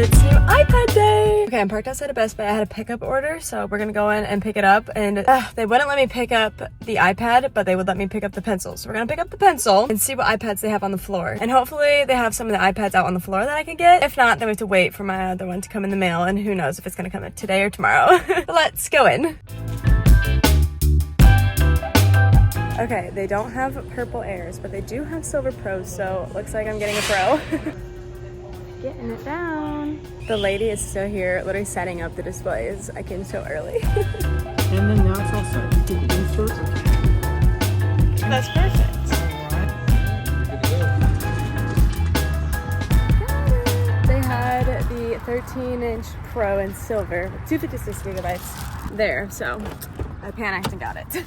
It's new iPad day! Okay, I'm parked outside of Best Buy. I had a pickup order, so we're gonna go in and pick it up. And they wouldn't let me pick up the iPad, but they would let me pick up the pencil. So we're gonna pick up the pencil and see what iPads they have on the floor. And hopefully they have some of the iPads out on the floor that I can get. If not, then we have to wait for my other one to come in the mail, and who knows if it's gonna come in today or tomorrow. But let's go in. Okay, they don't have purple Airs, but they do have silver Pros, so it looks like I'm getting a Pro. Getting it down. The lady is still here, literally setting up the displays. I came so early. And then now it's all set. You can insert it. That's perfect. They had the 13-inch Pro in silver with 256 gigabytes there, so I panicked and got it.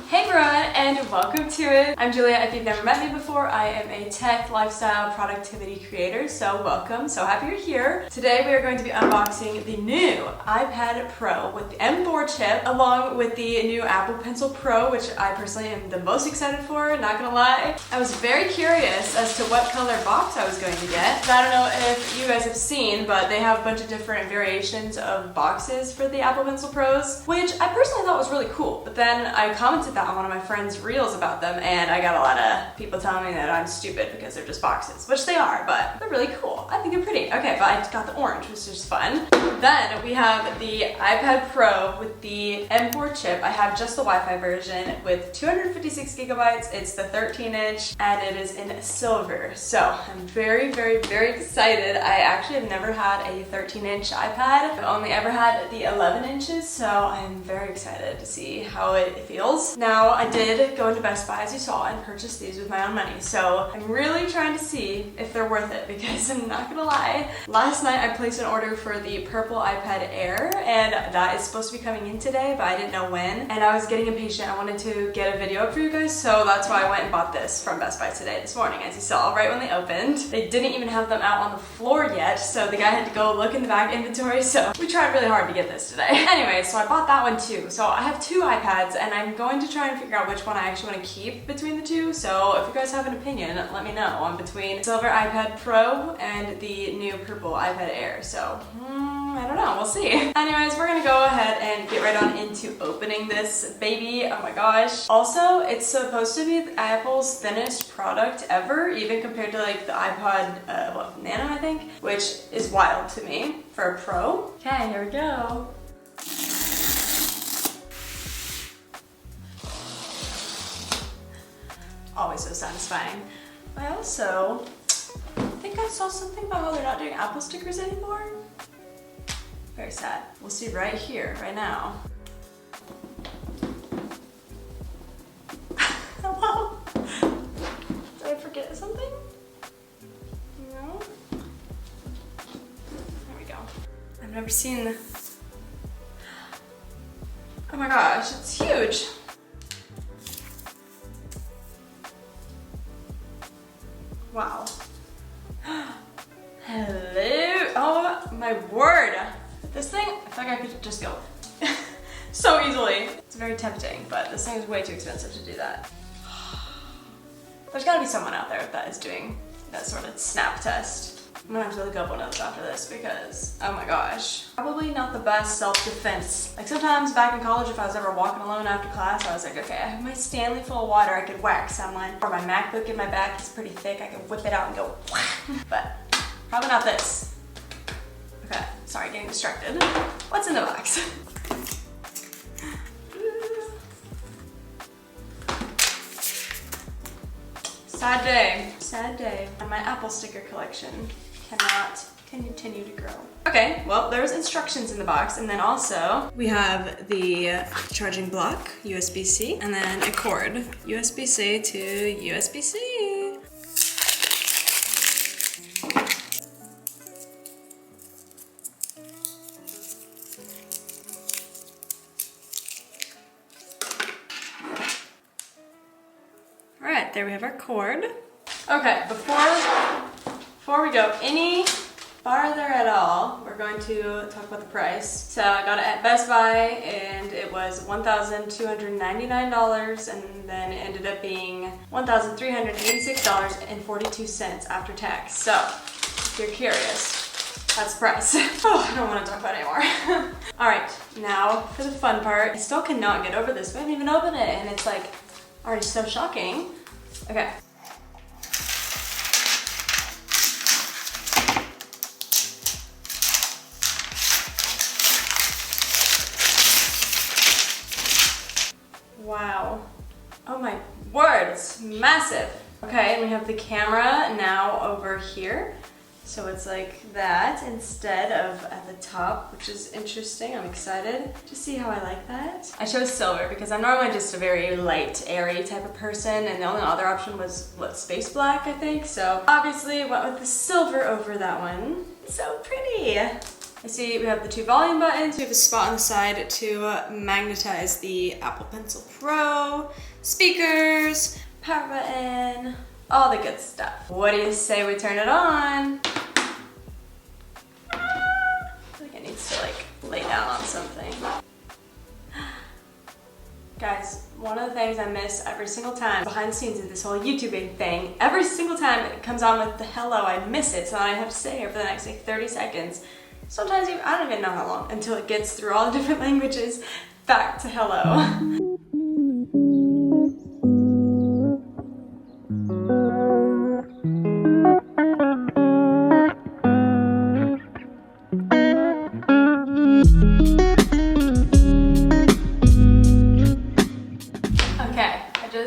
Hey everyone, and welcome to it. I'm Julia. If you've never met me before, I am a tech, lifestyle, productivity creator, so welcome. So happy you're here. Today we are going to be unboxing the new iPad Pro with the M4 chip, along with the new Apple Pencil Pro, which I personally am the most excited for, not gonna lie. I was very curious as to what color box I was going to get. I don't know if you guys have seen, but they have a bunch of different variations of boxes for the Apple Pencil Pros, which I personally thought was really cool. But then I commented that on one of my friends' reels about them, and I got a lot of people telling me that I'm stupid because they're just boxes, which they are, but they're really cool. I think they're pretty. Okay, but I got the orange, which is fun. Then we have the iPad Pro with the M4 chip. I have just the Wi-Fi version with 256 gigabytes. It's the 13-inch, and it is in silver. So I'm very, very, very excited. I actually have never had a 13-inch iPad. I've only ever had the 11 inches, so I'm very excited to see how it feels. Now, I did go into Best Buy, as you saw, and purchase these with my own money. So I'm really trying to see if they're worth it, because I'm not gonna lie. Last night I placed an order for the purple iPad Air, and that is supposed to be coming in today, but I didn't know when. And I was getting impatient. I wanted to get a video up for you guys, so that's why I went and bought this from Best Buy today, this morning, as you saw, right when they opened. They didn't even have them out on the floor yet, so the guy had to go look in the back inventory, so we tried really hard to get this today. Anyway, so I bought that one too. So I have two iPads, and I'm going to try and figure out which one I actually want to keep between the two. So if you guys have an opinion, let me know. I'm between silver iPad Pro and the new purple iPad Air. So I don't know, we'll see. Anyways, we're gonna go ahead and get right on into opening this baby. Oh my gosh. Also, it's supposed to be Apple's thinnest product ever, even compared to like the iPod Nano, I think, which is wild to me for a Pro. Okay, here we go. Always so satisfying. I also think I saw something about how they're not doing Apple stickers anymore. Very sad. We'll see right here, right now. Hello? Did I forget something? No? There we go. I've never seen... Oh my gosh, it's huge. Wow. Hello. Oh my word. This thing, I feel like I could just go so easily. It's very tempting, but this thing is way too expensive to do that. There's gotta be someone out there that is doing that sort of snap test. I'm gonna have to look up one of those after this because, oh my gosh. Probably not the best self-defense. Like sometimes back in college, if I was ever walking alone after class, I was like, okay, I have my Stanley full of water, I could whack someone. Or my MacBook in my back is pretty thick, I could whip it out and go whack. But probably not this. Okay, sorry, getting distracted. What's in the box? Sad day. Sad day. And my Apple sticker collection cannot continue to grow. Okay, well, there's instructions in the box, and then also we have the charging block, USB-C, and then a cord, USB-C to USB-C. All right, there we have our cord. Okay, before we go any farther at all, we're going to talk about the price. So I got it at Best Buy, and it was $1,299, and then it ended up being $1,386.42 after tax. So if you're curious, That's the price. Oh, I don't want to talk about it anymore. All right, now for the fun part. I still cannot get over this. I haven't even opened it, and it's like already so shocking. Okay. Wow. Oh my word, it's massive. Okay, and we have the camera now over here. So it's like that instead of at the top, which is interesting. I'm excited to see how I like that. I chose silver because I'm normally just a very light, airy type of person, and the only other option was, what, space black, I think? So obviously went with the silver over that one. So pretty. I see we have the 2 volume buttons. We have a spot on the side to magnetize the Apple Pencil Pro, speakers, power button, all the good stuff. What do you say we turn it on? I feel like it needs to like lay down on something. Guys, one of the things I miss every single time behind the scenes of this whole YouTubing thing, every single time it comes on with the hello, I miss it, so I have to stay here for the next like 30 seconds. Sometimes even, I don't even know how long until it gets through all the different languages back to hello.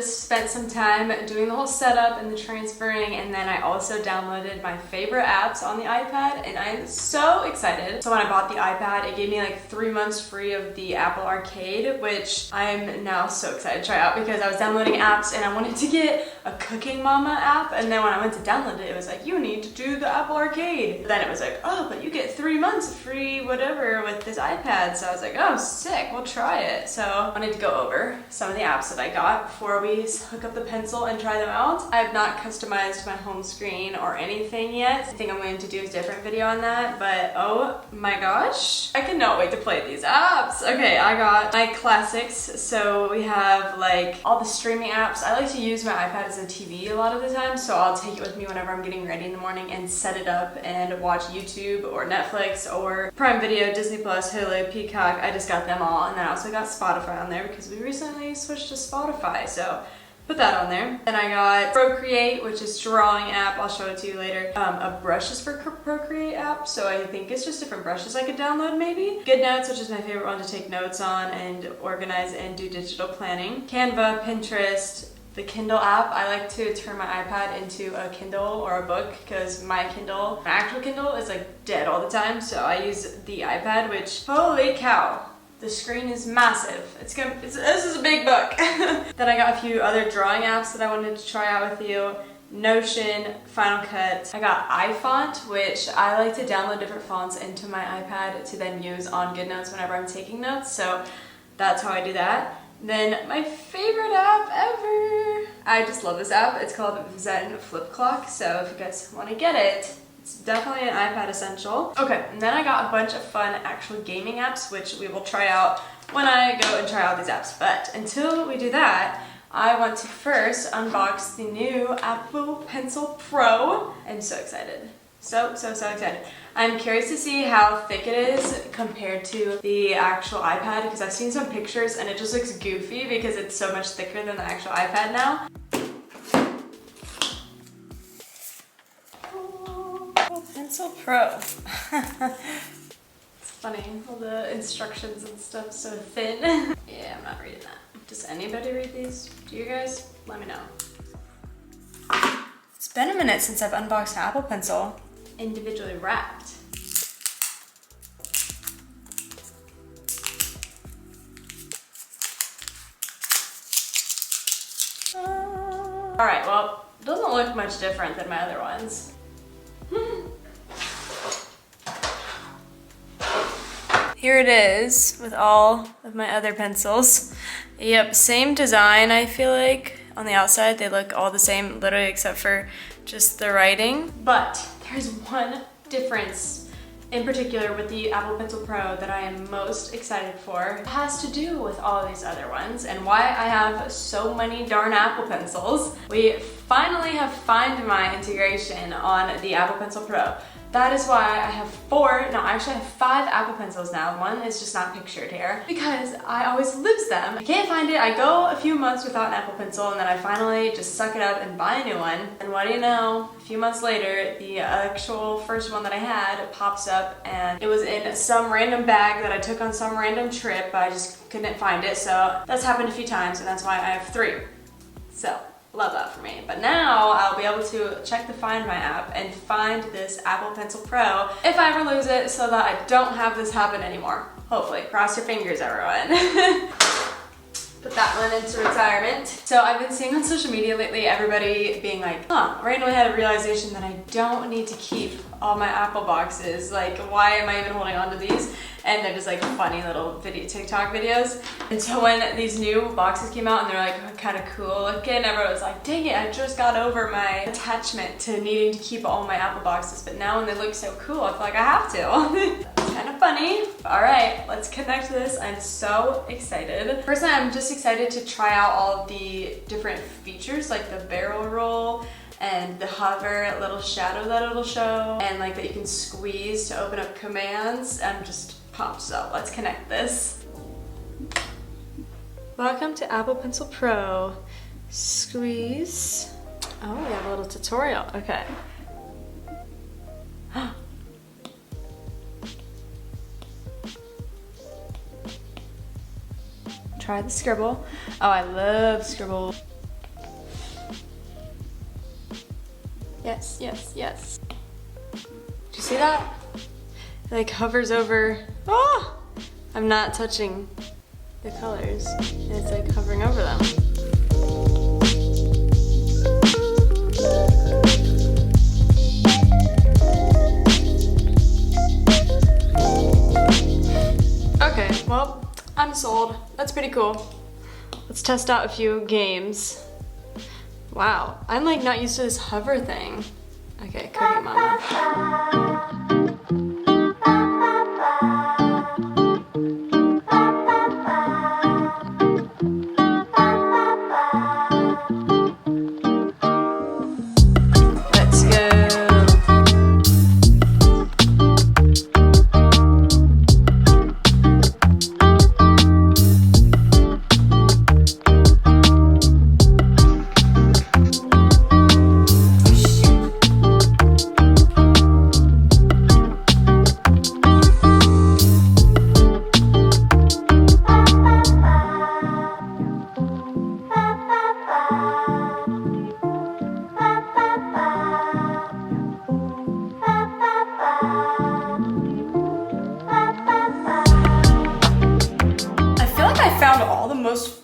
Spent some time doing the whole setup and the transferring, and then I also downloaded my favorite apps on the iPad, and I'm so excited. So when I bought the iPad, it gave me like 3 months free of the Apple Arcade, which I'm now so excited to try out because I was downloading apps and I wanted to get a Cooking Mama app, and then when I went to download it, it was like, you need to do the Apple Arcade. But then it was like, oh, but you get 3 months of free whatever with this iPad. So I was like, oh, sick, we'll try it. So I wanted to go over some of the apps that I got before we hook up the pencil and try them out. I have not customized my home screen or anything yet. I think I'm going to do a different video on that, but oh my gosh, I cannot wait to play these apps. Okay, I got my classics. So we have like all the streaming apps. I like to use my iPad as a TV a lot of the time, so I'll take it with me whenever I'm getting ready in the morning and set it up and watch YouTube or Netflix or Prime Video, Disney Plus, Hulu, Peacock. I just got them all, and then I also got Spotify on there because we recently switched to Spotify, so put that on there. Then I got Procreate, which is drawing app. I'll show it to you later. A brushes for Procreate app, so I think it's just different brushes I could download maybe. GoodNotes, which is my favorite one to take notes on and organize and do digital planning. Canva, Pinterest, the Kindle app. I like to turn my iPad into a Kindle or a book because my actual Kindle is like dead all the time, so I use the iPad, which, holy cow. The screen is massive. This is a big book. Then I got a few other drawing apps that I wanted to try out with you. Notion, Final Cut. I got iFont, which I like to download different fonts into my iPad to then use on GoodNotes whenever I'm taking notes. So that's how I do that. Then my favorite app ever. I just love this app. It's called Zen Flip Clock. So if you guys want to get it, it's definitely an iPad essential. Okay, and then I got a bunch of fun actual gaming apps, which we will try out when I go and try out these apps. But until we do that, I want to first unbox the new Apple Pencil Pro. I'm so excited. So excited. I'm curious to see how thick it is compared to the actual iPad, because I've seen some pictures and it just looks goofy because it's so much thicker than the actual iPad now. Pencil Pro. It's funny, all the instructions and stuff so thin. Yeah, I'm not reading that. Does anybody read these? Do you guys? Let me know. It's been a minute since I've unboxed an Apple Pencil. Individually wrapped. Alright, well, it doesn't look much different than my other ones. Here it is with all of my other pencils. Yep, same design, I feel like. On the outside, they look all the same, literally except for just the writing. But there's one difference in particular with the Apple Pencil Pro that I am most excited for. It has to do with all of these other ones and why I have so many darn Apple Pencils. We finally have found my integration on the Apple Pencil Pro. that is why I have 4, no, actually I have 5 Apple Pencils now. One is just not pictured here because I always lose them. I can't find it. I go a few months without an Apple Pencil and then I finally just suck it up and buy a new one. And what do you know? A few months later, the actual first one that I had pops up and it was in some random bag that I took on some random trip, but I just couldn't find it. So that's happened a few times and that's why I have 3. So love that for me. But now I'll be able to check the Find My app and find this Apple Pencil Pro if I ever lose it so that I don't have this happen anymore. Hopefully. Cross your fingers, everyone. Put that one into retirement. So I've been seeing on social media lately everybody being like, randomly had a realization that I don't need to keep all my Apple boxes. Like, why am I even holding on to these? And they're just like funny little TikTok videos. And so when these new boxes came out and they're like kind of cool looking, everyone was like, dang it, I just got over my attachment to needing to keep all my Apple boxes. But now when they look so cool, I feel like I have to. Kind of funny. All right, let's connect this. I'm so excited. First, I'm just excited to try out all of the different features like the barrel roll and the hover little shadow that it'll show, and like that you can squeeze to open up commands. I'm just pumped, so let's connect this. Welcome to Apple Pencil Pro. Squeeze. Oh, we have a little tutorial. Okay. Try the scribble. Oh, I love scribble. Yes, yes, yes. Do you see that? It like hovers over. Oh! I'm not touching the colors. It's like hovering over them. Okay, well, I'm sold. That's pretty cool. Let's test out a few games. Wow, I'm like not used to this hover thing. Okay, Cookie Mama.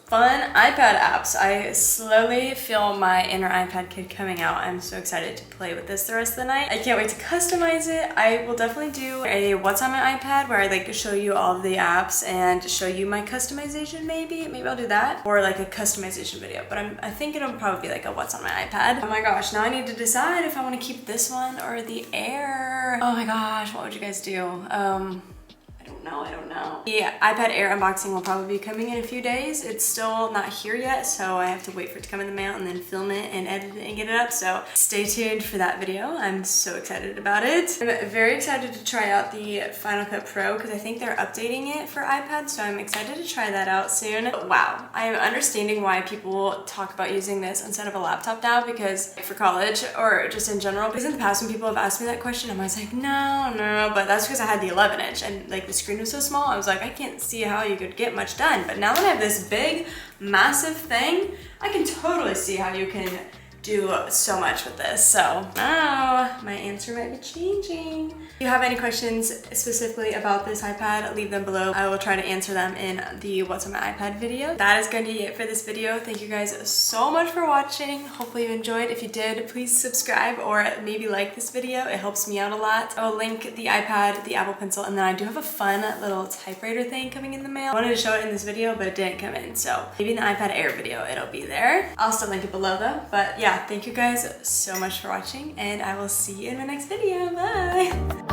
Fun iPad apps. I slowly feel my inner iPad kid coming out. I'm so excited to play with this the rest of the night. I can't wait to customize it. I will definitely do a what's on my iPad where I like show you all of the apps and show you my customization maybe. Maybe I'll do that. Or like a customization video. But I think it'll probably be like a what's on my iPad. Oh my gosh, now I need to decide if I want to keep this one or the Air. Oh my gosh, what would you guys do? I don't know. The iPad Air unboxing will probably be coming in a few days. It's still not here yet, so I have to wait for it to come in the mail and then film it and edit it and get it up. So stay tuned for that video. I'm so excited about it. I'm very excited to try out the Final Cut Pro because I think they're updating it for iPad, so I'm excited to try that out soon. Wow, I'm understanding why people talk about using this instead of a laptop now, because for college or just in general, because in the past when people have asked me that question, I'm always like, no, but that's because I had the 11-inch and like the screen was so small. I was like, I can't see how you could get much done. But now that I have this big, massive thing, I can totally see how you can do so much with this. So now my answer might be changing. If you have any questions specifically about this iPad, leave them below. I will try to answer them in the What's on My iPad video. That is going to be it for this video. Thank you guys so much for watching. Hopefully you enjoyed. If you did, please subscribe or maybe like this video. It helps me out a lot. I will link the iPad, the Apple Pencil, and then I do have a fun little typewriter thing coming in the mail. I wanted to show it in this video, but it didn't come in. So maybe in the iPad Air video, it'll be there. I'll still link it below though. But yeah, thank you guys so much for watching, and I will see you in my next video. Bye!